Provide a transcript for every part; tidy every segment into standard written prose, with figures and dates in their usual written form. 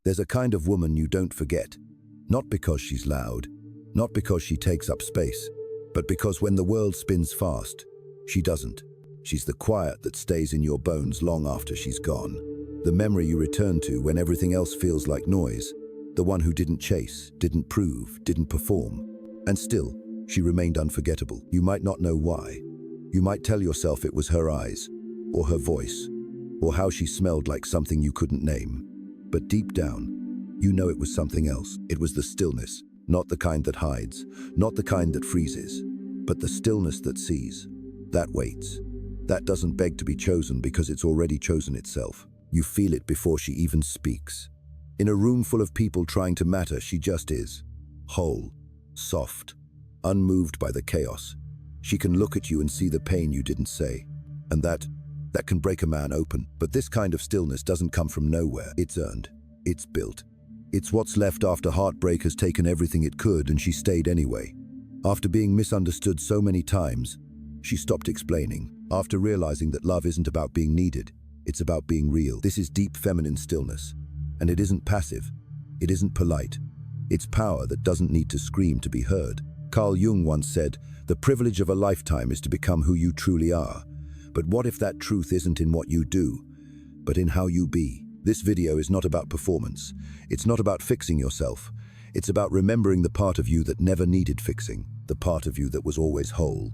There's a kind of woman you don't forget, not because she's loud, not because she takes up space, but because when the world spins fast, she doesn't. She's the quiet that stays in your bones long after she's gone. The memory you return to when everything else feels like noise. The one who didn't chase, didn't prove, didn't perform. And still, she remained unforgettable. You might not know why. You might tell yourself it was her eyes, or her voice, or how she smelled like something you couldn't name. But deep down, you know it was something else. It was the stillness, not the kind that hides, not the kind that freezes, but the stillness that sees, that waits, that doesn't beg to be chosen because it's already chosen itself. You feel it before she even speaks. In a room full of people trying to matter, she just is. Whole, soft, unmoved by the chaos. She can look at you and see the pain you didn't say. And that can break a man open. But this kind of stillness doesn't come from nowhere. It's earned. It's built. It's what's left after heartbreak has taken everything it could and she stayed anyway. After being misunderstood so many times, she stopped explaining. After realizing that love isn't about being needed, it's about being real. This is deep feminine stillness. And it isn't passive. It isn't polite. It's power that doesn't need to scream to be heard. Carl Jung once said, "The privilege of a lifetime is to become who you truly are. But what if that truth isn't in what you do, but in how you be?" This video is not about performance. It's not about fixing yourself. It's about remembering the part of you that never needed fixing. The part of you that was always whole,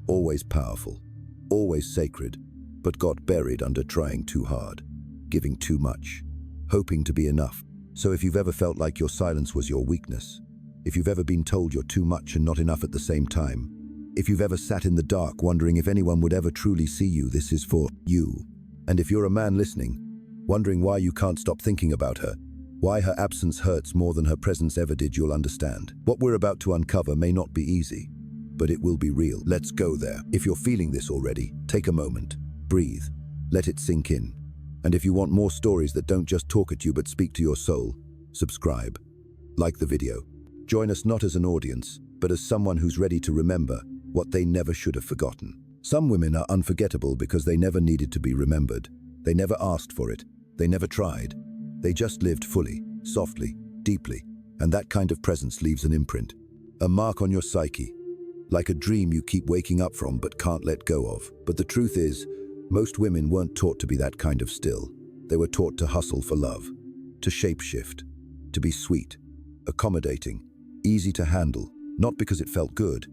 always powerful, always sacred, but got buried under trying too hard, giving too much, hoping to be enough. So if you've ever felt like your silence was your weakness, if you've ever been told you're too much and not enough at the same time, if you've ever sat in the dark wondering if anyone would ever truly see you, this is for you. And if you're a man listening, wondering why you can't stop thinking about her, why her absence hurts more than her presence ever did, you'll understand. What we're about to uncover may not be easy, but it will be real. Let's go there. If you're feeling this already, take a moment, breathe, let it sink in. And if you want more stories that don't just talk at you but speak to your soul, subscribe, like the video. Join us not as an audience, but as someone who's ready to remember what they never should have forgotten. Some women are unforgettable because they never needed to be remembered. They never asked for it. They never tried. They just lived fully, softly, deeply. And that kind of presence leaves an imprint, a mark on your psyche, like a dream you keep waking up from but can't let go of. But the truth is, most women weren't taught to be that kind of still. They were taught to hustle for love, to shapeshift, to be sweet, accommodating, easy to handle, not because it felt good,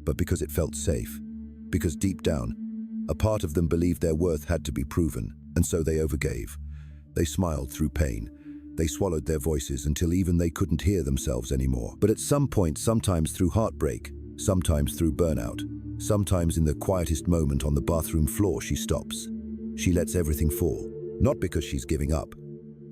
but because it felt safe. Because deep down, a part of them believed their worth had to be proven, and so they overgave. They smiled through pain. They swallowed their voices until even they couldn't hear themselves anymore. But at some point, sometimes through heartbreak, sometimes through burnout, sometimes in the quietest moment on the bathroom floor, she stops. She lets everything fall, not because she's giving up,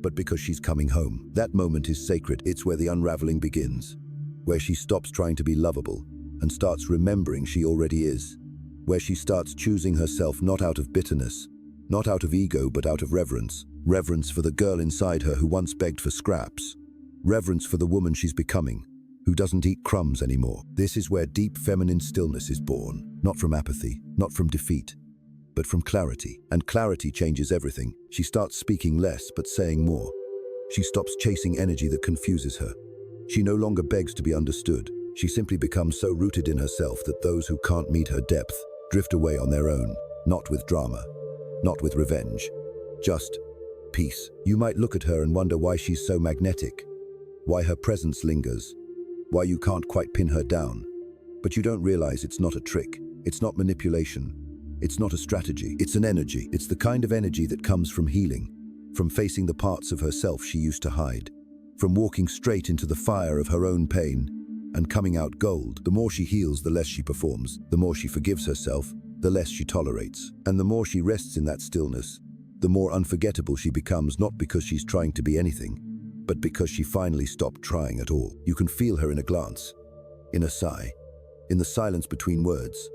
but because she's coming home. That moment is sacred. It's where the unraveling begins, where she stops trying to be lovable and starts remembering she already is, where she starts choosing herself not out of bitterness, not out of ego, but out of reverence. Reverence for the girl inside her who once begged for scraps. Reverence for the woman she's becoming, who doesn't eat crumbs anymore. This is where deep feminine stillness is born, not from apathy, not from defeat, but from clarity. And clarity changes everything. She starts speaking less, but saying more. She stops chasing energy that confuses her. She no longer begs to be understood. She simply becomes so rooted in herself that those who can't meet her depth drift away on their own, not with drama, not with revenge, just peace. You might look at her and wonder why she's so magnetic, why her presence lingers, why you can't quite pin her down. But you don't realize it's not a trick, it's not manipulation, it's not a strategy, it's an energy. It's the kind of energy that comes from healing, from facing the parts of herself she used to hide, from walking straight into the fire of her own pain and coming out gold. The more she heals, the less she performs. The more she forgives herself, the less she tolerates. And the more she rests in that stillness, the more unforgettable she becomes, not because she's trying to be anything, but because she finally stopped trying at all. You can feel her in a glance, in a sigh, in the silence between words.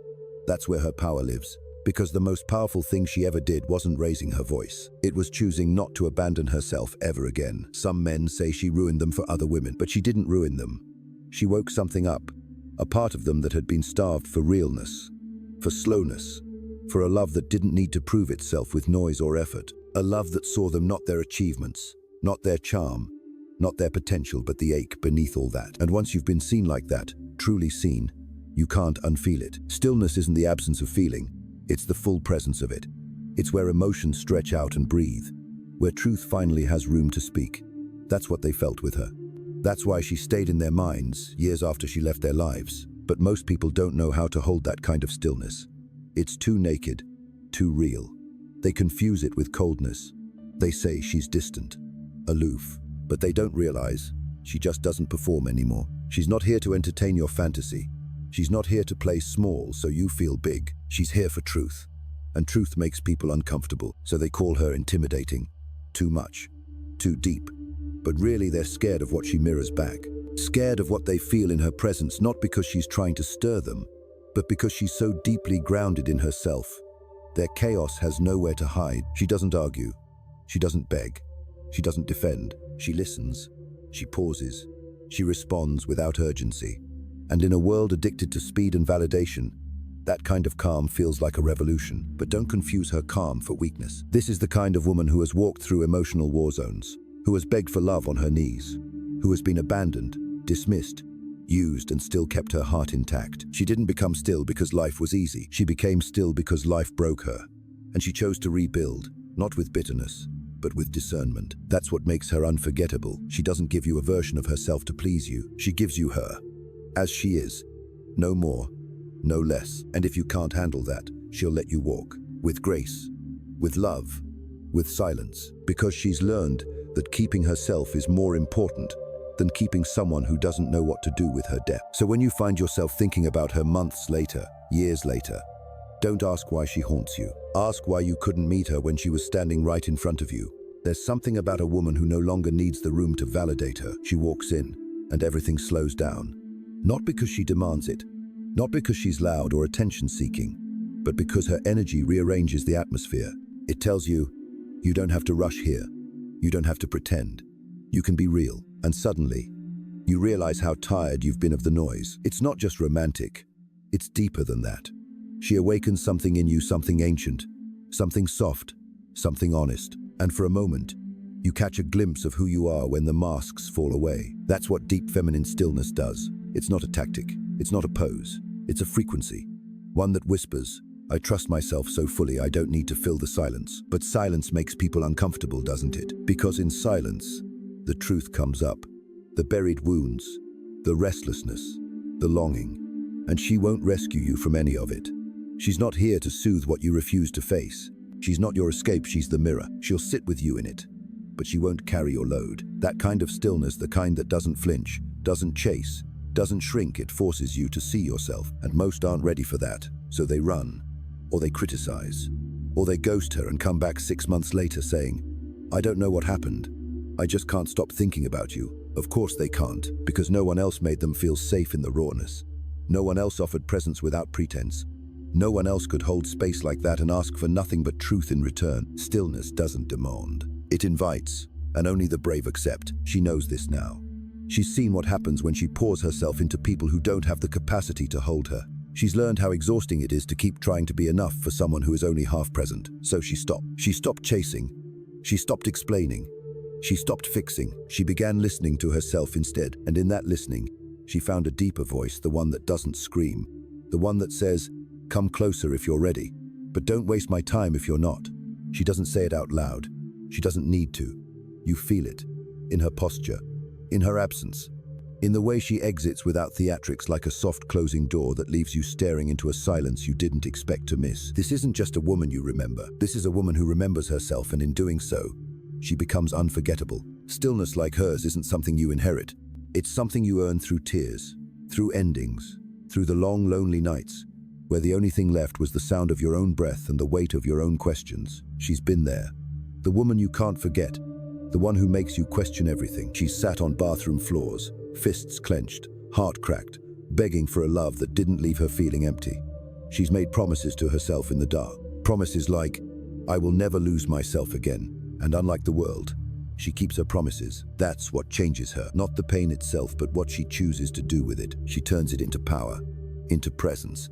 That's where her power lives. Because the most powerful thing she ever did wasn't raising her voice. It was choosing not to abandon herself ever again. Some men say she ruined them for other women, but she didn't ruin them. She woke something up, a part of them that had been starved for realness, for slowness, for a love that didn't need to prove itself with noise or effort. A love that saw them not their achievements, not their charm, not their potential, but the ache beneath all that. And once you've been seen like that, truly seen, you can't unfeel it. Stillness isn't the absence of feeling, it's the full presence of it. It's where emotions stretch out and breathe, where truth finally has room to speak. That's what they felt with her. That's why she stayed in their minds years after she left their lives. But most people don't know how to hold that kind of stillness. It's too naked, too real. They confuse it with coldness. They say she's distant, aloof, but they don't realize she just doesn't perform anymore. She's not here to entertain your fantasy. She's not here to play small so you feel big. She's here for truth. And truth makes people uncomfortable, so they call her intimidating, too much, too deep. But really they're scared of what she mirrors back. Scared of what they feel in her presence, not because she's trying to stir them, but because she's so deeply grounded in herself. Their chaos has nowhere to hide. She doesn't argue. She doesn't beg. She doesn't defend. She listens. She pauses. She responds without urgency. And in a world addicted to speed and validation, that kind of calm feels like a revolution. But don't confuse her calm for weakness. This is the kind of woman who has walked through emotional war zones, who has begged for love on her knees, who has been abandoned, dismissed, used, and still kept her heart intact. She didn't become still because life was easy. She became still because life broke her. And she chose to rebuild, not with bitterness, but with discernment. That's what makes her unforgettable. She doesn't give you a version of herself to please you. She gives you her, as she is. No more, no less. And if you can't handle that, she'll let you walk. With grace, with love, with silence. Because she's learned that keeping herself is more important than keeping someone who doesn't know what to do with her depth. So when you find yourself thinking about her months later, years later, don't ask why she haunts you. Ask why you couldn't meet her when she was standing right in front of you. There's something about a woman who no longer needs the room to validate her. She walks in, and everything slows down. Not because she demands it, not because she's loud or attention-seeking, but because her energy rearranges the atmosphere. It tells you, you don't have to rush here. You don't have to pretend. You can be real. And suddenly, you realize how tired you've been of the noise. It's not just romantic. It's deeper than that. She awakens something in you, something ancient, something soft, something honest. And for a moment, you catch a glimpse of who you are when the masks fall away. That's what deep feminine stillness does. It's not a tactic. It's not a pose. It's a frequency. One that whispers, I trust myself so fully I don't need to fill the silence. But silence makes people uncomfortable, doesn't it? Because in silence, the truth comes up, the buried wounds, the restlessness, the longing, and she won't rescue you from any of it. She's not here to soothe what you refuse to face. She's not your escape, she's the mirror. She'll sit with you in it, but she won't carry your load. That kind of stillness, the kind that doesn't flinch, doesn't chase, doesn't shrink, it forces you to see yourself, and most aren't ready for that, so they run, or they criticize, or they ghost her and come back 6 months later saying, I don't know what happened. I just can't stop thinking about you. Of course they can't, because no one else made them feel safe in the rawness. No one else offered presence without pretense. No one else could hold space like that and ask for nothing but truth in return. Stillness doesn't demand. It invites, and only the brave accept. She knows this now. She's seen what happens when she pours herself into people who don't have the capacity to hold her. She's learned how exhausting it is to keep trying to be enough for someone who is only half present. So she stopped. She stopped chasing. She stopped explaining. She stopped fixing. She began listening to herself instead. And in that listening, she found a deeper voice, the one that doesn't scream. The one that says, come closer if you're ready, but don't waste my time if you're not. She doesn't say it out loud. She doesn't need to. You feel it. In her posture. In her absence. In the way she exits without theatrics, like a soft closing door that leaves you staring into a silence you didn't expect to miss. This isn't just a woman you remember. This is a woman who remembers herself, and in doing so, she becomes unforgettable. Stillness like hers isn't something you inherit. It's something you earn through tears, through endings, through the long, lonely nights, where the only thing left was the sound of your own breath and the weight of your own questions. She's been there. The woman you can't forget. The one who makes you question everything. She's sat on bathroom floors, fists clenched, heart cracked, begging for a love that didn't leave her feeling empty. She's made promises to herself in the dark. Promises like, I will never lose myself again. And unlike the world, she keeps her promises. That's what changes her. Not the pain itself, but what she chooses to do with it. She turns it into power, into presence,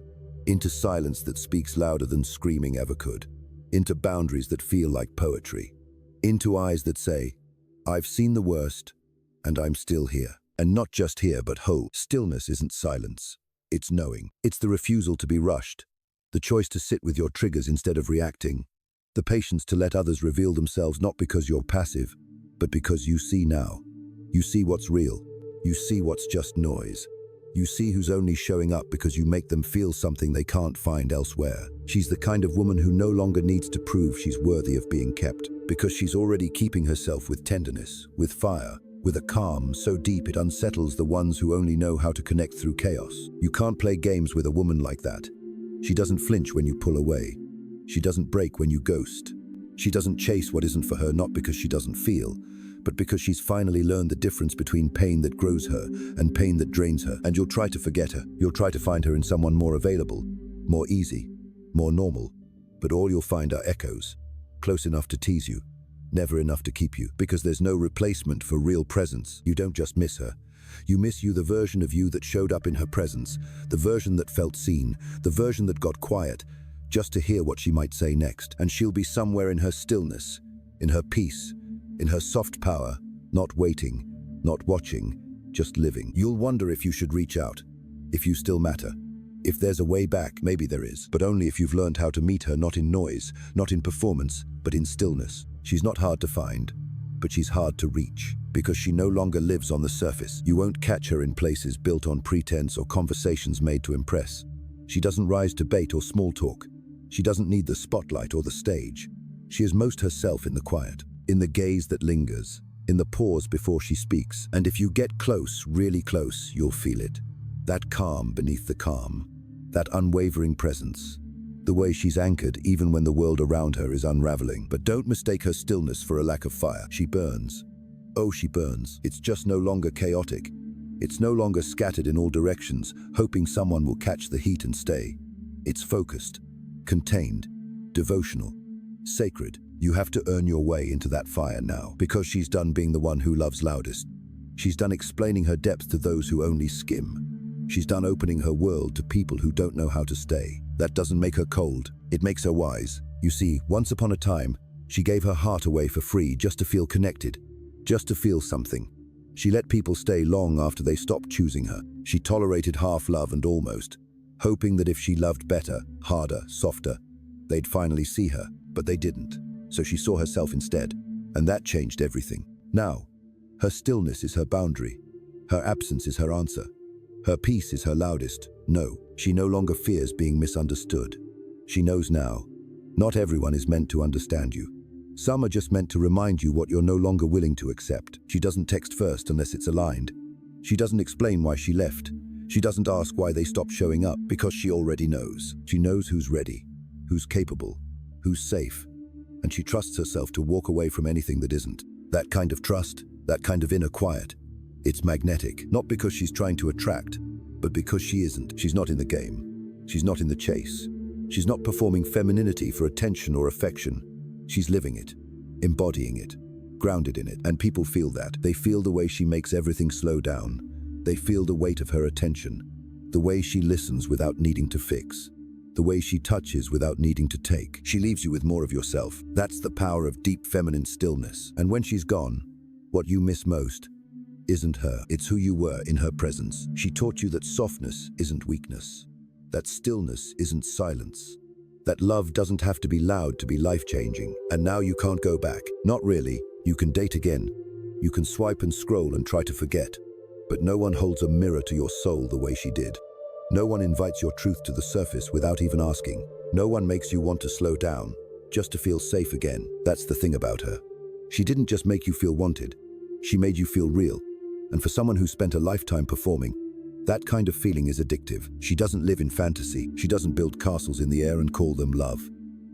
into silence that speaks louder than screaming ever could, into boundaries that feel like poetry, into eyes that say, I've seen the worst, And I'm still here. And not just here, but whole. Stillness isn't silence. It's knowing. It's the refusal to be rushed. The choice to sit with your triggers instead of reacting. The patience to let others reveal themselves not because you're passive, but because you see now. You see what's real. You see what's just noise. You see who's only showing up because you make them feel something they can't find elsewhere. She's the kind of woman who no longer needs to prove she's worthy of being kept, because she's already keeping herself with tenderness, with fire, with a calm so deep it unsettles the ones who only know how to connect through chaos. You can't play games with a woman like that. She doesn't flinch when you pull away. She doesn't break when you ghost. She doesn't chase what isn't for her, not because she doesn't feel, but because she's finally learned the difference between pain that grows her and pain that drains her. And you'll try to forget her. You'll try to find her in someone more available, more easy, more normal. But all you'll find are echoes, close enough to tease you, never enough to keep you. Because there's no replacement for real presence. You don't just miss her. You miss you, the version of you that showed up in her presence, the version that felt seen, the version that got quiet, just to hear what she might say next. And she'll be somewhere in her stillness, in her peace, in her soft power, not waiting, not watching, just living. You'll wonder if you should reach out, if you still matter. If there's a way back, maybe there is, but only if you've learned how to meet her not in noise, not in performance, but in stillness. She's not hard to find, but she's hard to reach, because she no longer lives on the surface. You won't catch her in places built on pretense or conversations made to impress. She doesn't rise to bait or small talk. She doesn't need the spotlight or the stage. She is most herself in the quiet, in the gaze that lingers, in the pause before she speaks. And if you get close, really close, you'll feel it. That calm beneath the calm, that unwavering presence, the way she's anchored even when the world around her is unraveling. But don't mistake her stillness for a lack of fire. She burns. Oh, she burns. It's just no longer chaotic. It's no longer scattered in all directions, hoping someone will catch the heat and stay. It's focused, contained, devotional, sacred. You have to earn your way into that fire now, because she's done being the one who loves loudest. She's done explaining her depth to those who only skim. She's done opening her world to people who don't know how to stay. That doesn't make her cold, it makes her wise. You see, once upon a time, she gave her heart away for free just to feel connected, just to feel something. She let people stay long after they stopped choosing her. She tolerated half-love and almost, hoping that if she loved better, harder, softer, they'd finally see her, but they didn't. So she saw herself instead, and that changed everything. Now, her stillness is her boundary. Her absence is her answer. Her peace is her loudest. No, she no longer fears being misunderstood. She knows now, not everyone is meant to understand you. Some are just meant to remind you what you're no longer willing to accept. She doesn't text first unless it's aligned. She doesn't explain why she left. She doesn't ask why they stopped showing up, because she already knows. She knows who's ready, who's capable, who's safe, and she trusts herself to walk away from anything that isn't. That kind of trust, that kind of inner quiet, it's magnetic, not because she's trying to attract, but because she isn't. She's not in the game. She's not in the chase. She's not performing femininity for attention or affection. She's living it, embodying it, grounded in it. And people feel that. They feel the way she makes everything slow down. They feel the weight of her attention, the way she listens without needing to fix, the way she touches without needing to take. She leaves you with more of yourself. That's the power of deep feminine stillness. And when she's gone, what you miss most isn't her, it's who you were in her presence. She taught you that softness isn't weakness, that stillness isn't silence, that love doesn't have to be loud to be life-changing. And now you can't go back. Not really. You can date again. You can swipe and scroll and try to forget. But no one holds a mirror to your soul the way she did. No one invites your truth to the surface without even asking. No one makes you want to slow down, just to feel safe again. That's the thing about her. She didn't just make you feel wanted. She made you feel real. And for someone who spent a lifetime performing, that kind of feeling is addictive. She doesn't live in fantasy. She doesn't build castles in the air and call them love.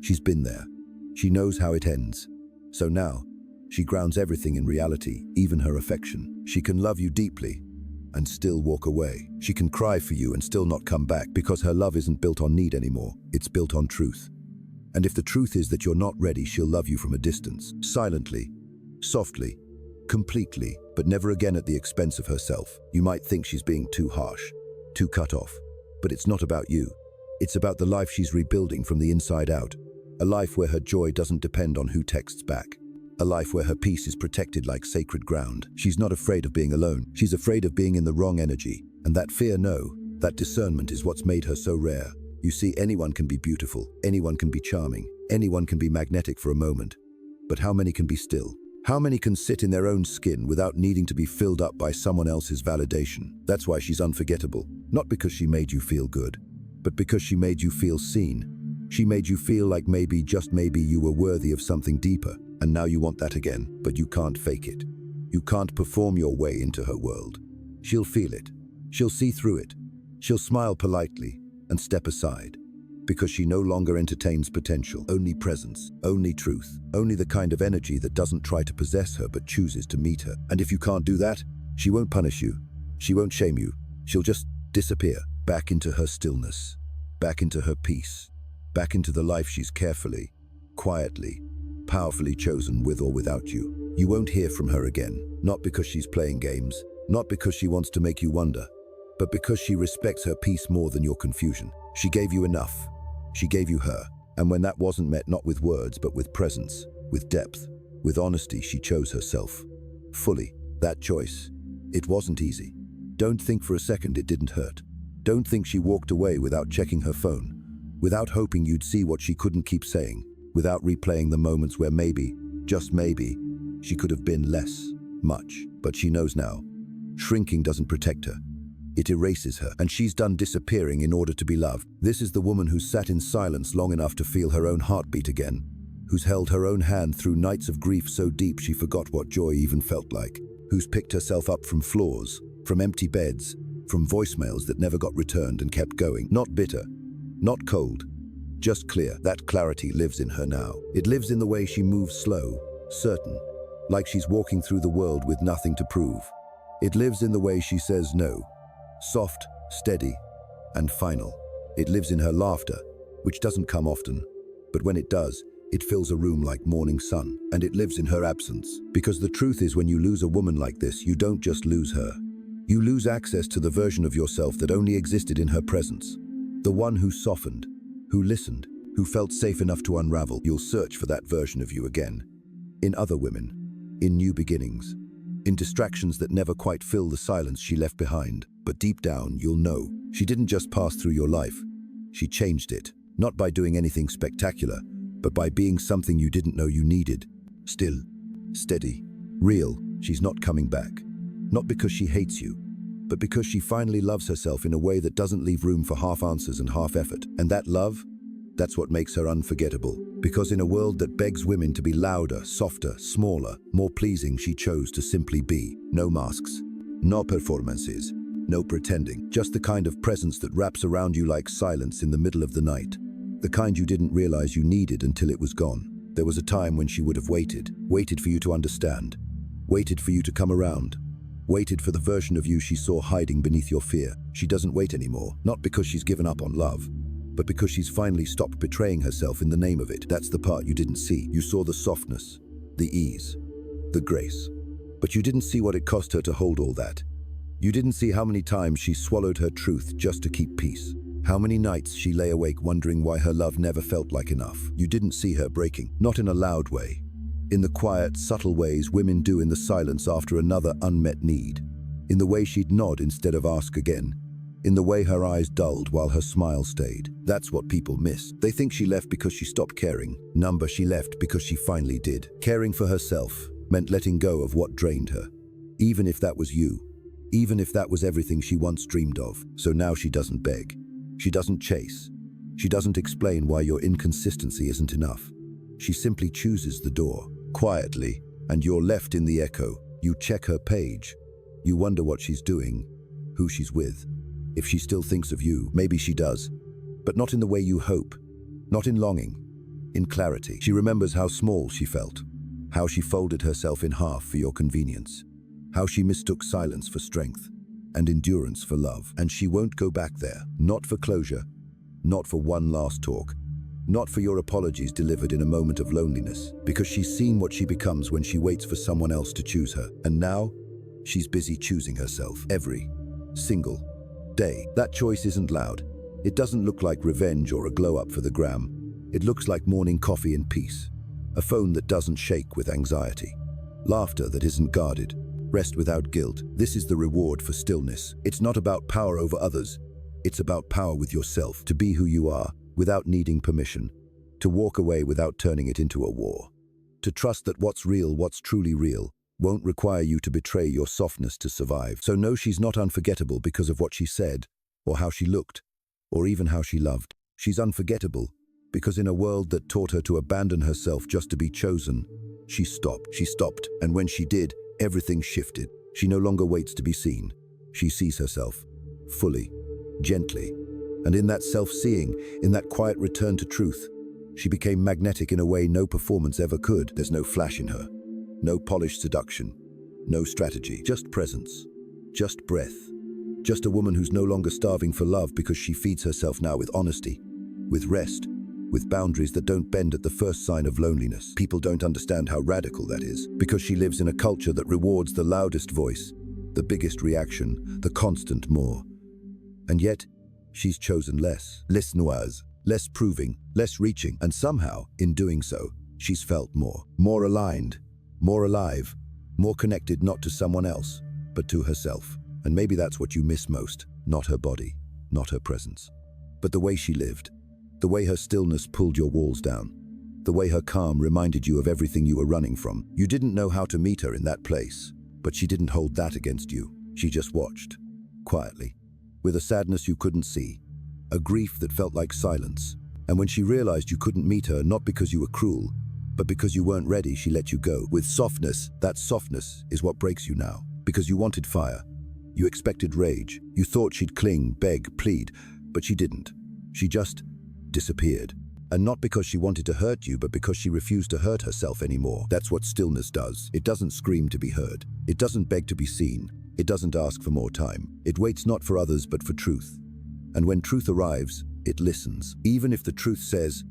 She's been there. She knows how it ends. So now, she grounds everything in reality, even her affection. She can love you deeply and still walk away. She can cry for you and still not come back, because her love isn't built on need anymore. It's built on truth. And if the truth is that you're not ready, she'll love you from a distance, silently, softly, completely, but never again at the expense of herself. You might think she's being too harsh, too cut off, but it's not about you. It's about the life she's rebuilding from the inside out, a life where her joy doesn't depend on who texts back, A life where her peace is protected like sacred ground. She's not afraid of being alone. She's afraid of being in the wrong energy. And that fear, no, that discernment is what's made her so rare. You see, anyone can be beautiful, anyone can be charming, anyone can be magnetic for a moment. But how many can be still? How many can sit in their own skin without needing to be filled up by someone else's validation? That's why she's unforgettable. Not because she made you feel good, but because she made you feel seen. She made you feel like maybe, just maybe, you were worthy of something deeper. And now you want that again, but you can't fake it. You can't perform your way into her world. She'll feel it. She'll see through it. She'll smile politely and step aside. Because she no longer entertains potential, only presence, only truth, only the kind of energy that doesn't try to possess her but chooses to meet her. And if you can't do that, she won't punish you. She won't shame you. She'll just disappear, back into her stillness, back into her peace, back into the life she's carefully, quietly, powerfully chosen with or without you. You won't hear from her again, not because she's playing games, not because she wants to make you wonder, but because she respects her peace more than your confusion. She gave you enough. She gave you her. And when that wasn't met not with words, but with presence, with depth, with honesty, she chose herself. Fully. That choice. It wasn't easy. Don't think for a second it didn't hurt. Don't think she walked away without checking her phone, without hoping you'd see what she couldn't keep saying, without replaying the moments where maybe, just maybe, she could have been less, much. But she knows now. Shrinking doesn't protect her. It erases her, and she's done disappearing in order to be loved. This is the woman who's sat in silence long enough to feel her own heartbeat again, who's held her own hand through nights of grief so deep she forgot what joy even felt like, who's picked herself up from floors, from empty beds, from voicemails that never got returned and kept going. Not bitter, not cold, just clear. That clarity lives in her now. It lives in the way she moves slow, certain, like she's walking through the world with nothing to prove. It lives in the way she says no, soft, steady, and final. It lives in her laughter, which doesn't come often, but when it does, it fills a room like morning sun. And it lives in her absence, because the truth is, when you lose a woman like this, you don't just lose her. You lose access to the version of yourself that only existed in her presence. The one who softened, who listened, who felt safe enough to unravel. You'll search for that version of you again. In other women, in new beginnings, in distractions that never quite fill the silence she left behind. But deep down, you'll know, she didn't just pass through your life. She changed it, not by doing anything spectacular, but by being something you didn't know you needed. Still, steady, real. She's not coming back. Not because she hates you, but because she finally loves herself in a way that doesn't leave room for half answers and half effort. And that love, that's what makes her unforgettable. Because in a world that begs women to be louder, softer, smaller, more pleasing, she chose to simply be. No masks, no performances, no pretending. Just the kind of presence that wraps around you like silence in the middle of the night. The kind you didn't realize you needed until it was gone. There was a time when she would have waited for you to understand, waited for you to come around, waited for the version of you she saw hiding beneath your fear. She doesn't wait anymore, not because she's given up on love, but because she's finally stopped betraying herself in the name of it. That's the part you didn't see. You saw the softness, the ease, the grace. But you didn't see what it cost her to hold all that. You didn't see how many times she swallowed her truth just to keep peace. How many nights she lay awake wondering why her love never felt like enough. You didn't see her breaking, not in a loud way. In the quiet, subtle ways women do in the silence after another unmet need. In the way she'd nod instead of ask again. In the way her eyes dulled while her smile stayed. That's what people miss. They think she left because she stopped caring. Number, she left because she finally did. Caring for herself meant letting go of what drained her. Even if that was you. Even if that was everything she once dreamed of. So now she doesn't beg. She doesn't chase. She doesn't explain why your inconsistency isn't enough. She simply chooses the door, quietly, and you're left in the echo. You check her page. You wonder what she's doing, who she's with. If she still thinks of you, maybe she does, but not in the way you hope, not in longing, in clarity. She remembers how small she felt, how she folded herself in half for your convenience, how she mistook silence for strength and endurance for love. And she won't go back there, not for closure, not for one last talk, not for your apologies delivered in a moment of loneliness, because she's seen what she becomes when she waits for someone else to choose her. And now, she's busy choosing herself every single day. That choice isn't loud. It doesn't look like revenge or a glow-up for the gram. It looks like morning coffee and peace. A phone that doesn't shake with anxiety. Laughter that isn't guarded. Rest without guilt. This is the reward for stillness. It's not about power over others. It's about power with yourself, to be who you are without needing permission, to walk away without turning it into a war, to trust that what's real, what's truly real, won't require you to betray your softness to survive. So no, she's not unforgettable because of what she said, or how she looked, or even how she loved. She's unforgettable because in a world that taught her to abandon herself just to be chosen, she stopped, and when she did, everything shifted. She no longer waits to be seen. She sees herself, fully, gently. And in that self-seeing, in that quiet return to truth, she became magnetic in a way no performance ever could. There's no flash in her, no polished seduction, no strategy, just presence, just breath. Just a woman who's no longer starving for love because she feeds herself now with honesty, with rest, with boundaries that don't bend at the first sign of loneliness. People don't understand how radical that is, because she lives in a culture that rewards the loudest voice, the biggest reaction, the constant more. And yet, she's chosen less noise, less proving, less reaching, and somehow, in doing so, she's felt more aligned, more alive, more connected not to someone else, but to herself. And maybe that's what you miss most, not her body, not her presence, but the way she lived. The way her stillness pulled your walls down. The way her calm reminded you of everything you were running from. You didn't know how to meet her in that place, but she didn't hold that against you. She just watched, quietly, with a sadness you couldn't see, a grief that felt like silence. And when she realized you couldn't meet her, not because you were cruel, but because you weren't ready, she let you go. With softness, that softness is what breaks you now. Because you wanted fire. You expected rage. You thought she'd cling, beg, plead, but she didn't. She just disappeared. And not because she wanted to hurt you, but because she refused to hurt herself anymore. That's what stillness does. It doesn't scream to be heard. It doesn't beg to be seen. It doesn't ask for more time. It waits not for others, but for truth. And when truth arrives, it listens. Even if the truth says,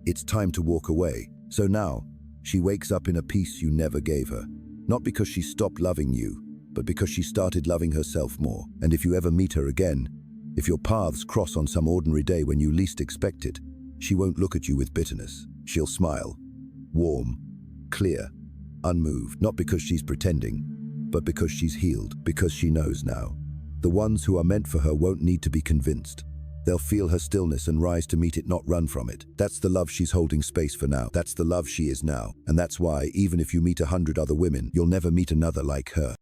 it's time to walk away. So now, she wakes up in a peace you never gave her. Not because she stopped loving you, but because she started loving herself more. And if you ever meet her again, if your paths cross on some ordinary day when you least expect it, she won't look at you with bitterness. She'll smile, warm, clear, unmoved, not because she's pretending, but because she's healed, because she knows now. The ones who are meant for her won't need to be convinced. They'll feel her stillness and rise to meet it, not run from it. That's the love she's holding space for now. That's the love she is now. And that's why, even if you meet 100 other women, you'll never meet another like her.